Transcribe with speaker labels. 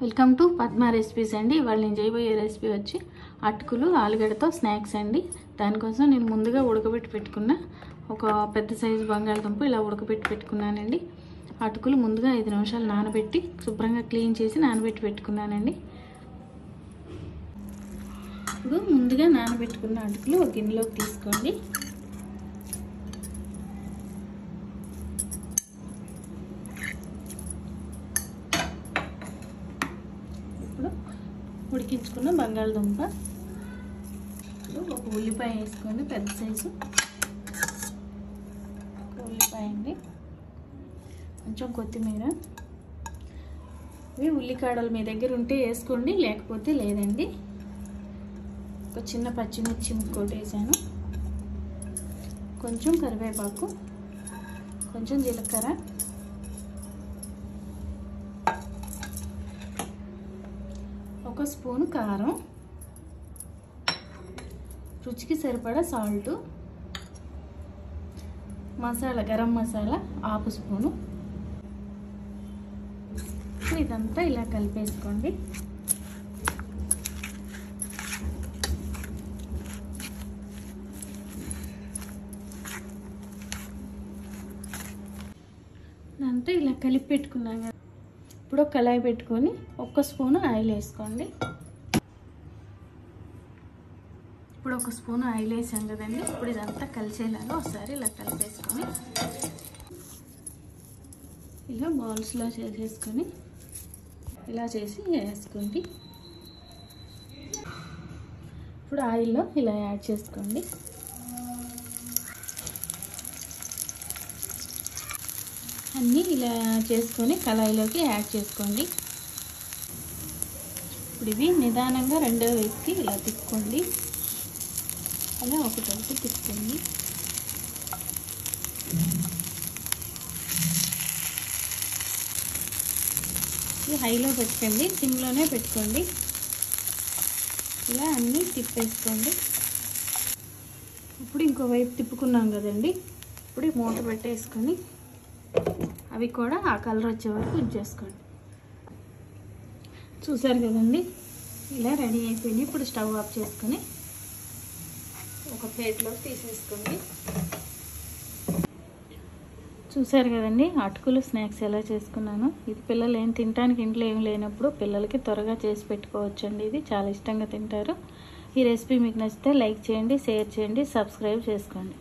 Speaker 1: Welcome to Padma recipes అండి. ఇవాళ నేను చేయబోయే రెసిపీ వచ్చి అటుకులు ఆలుగడ్డతో స్నాక్స్ అండి. దానికోసం నేను ముందుగా ఉడకబెట్టి పెట్టుకున్న ఒక పెద్ద సైజు బంగాళదుంప ఇలా ఉడకబెట్టి పెట్టుకున్నానండి. అటుకులు ముందుగా 5 నిమిషాలు నానబెట్టి శుభ్రంగా క్లీన్ చేసి నానబెట్టి పెట్టుకున్నానండి. ఇప్పుడు ముందుగా నానబెట్టుకున్న అటుకులు ఒక గిన్నెలోకి తీసుకోండి. ఉడికించుకున్న బంగాళదుంప, ఒక ఉల్లిపాయ వేసుకోండి, పెద్ద సైజు ఉల్లిపాయ అండి, కొంచెం కొత్తిమీర. ఇవి ఉల్లికాడలు మీ దగ్గర ఉంటే వేసుకోండి, లేకపోతే లేదండి. ఒక చిన్న పచ్చిమిర్చి ముక్కోటి వేసాను, కొంచెం కరివేపాకు, కొంచెం జీలకర్ర, ఒక స్పూను కారం, రుచికి సరిపడా salt, masala garam masala half spoon. ఇదంతా ఇలా కలిపేసుకోండి. ఇదంతా ఇలా కలిపి పెట్టుకున్నాం కదా. ఇప్పుడు కళాయి పెట్టుకొని 1 స్పూను ఆయిల్ వేసుకోండి. ఇప్పుడు 1 స్పూను ఆయిల్ వేసాం కదండి. ఇప్పుడు ఇదంతా కలిసేలాగా ఒకసారి ఇలా కలిపేసుకొని ఇలా బౌల్స్లో చేసేసుకొని ఇలా చేసి వేసుకోండి. ఇప్పుడు ఆయిల్లో ఇలా యాడ్ చేసుకోండి. అన్నీ ఇలా చేసుకొని కళాయిలోకి యాడ్ చేసుకోండి. ఇప్పుడు ఇవి నిదానంగా రెండో వైపుకి ఇలా తిప్పుకోండి. అలా ఒకటి తిప్పుకోండి. ఇది హైలో పెట్టుకోండి, సిమ్లోనే పెట్టుకోండి. ఇలా అన్నీ తిప్పేసుకోండి. ఇప్పుడు ఇంకో వైపు తిప్పుకున్నాం కదండి. ఇప్పుడు మూత పెట్టేసుకొని అవి కూడా ఆ కలర్ వచ్చే వరకు ఉంచేసుకోండి. చూసారు కదండి, ఇలా రెడీ అయిపోయింది. ఇప్పుడు స్టవ్ ఆఫ్ చేసుకొని ఒక ప్లేట్లోకి తీసేసుకోండి. చూసారు కదండి, అటుకులు స్నాక్స్ ఎలా చేసుకున్నాను. ఇది పిల్లలు ఏం తినడానికి ఇంట్లో ఏం లేనప్పుడు పిల్లలకి త్వరగా చేసి పెట్టుకోవచ్చండి. ఇది చాలా ఇష్టంగా తింటారు. ఈ రెసిపీ మీకు నచ్చితే లైక్ చేయండి, షేర్ చేయండి, సబ్స్క్రైబ్ చేసుకోండి.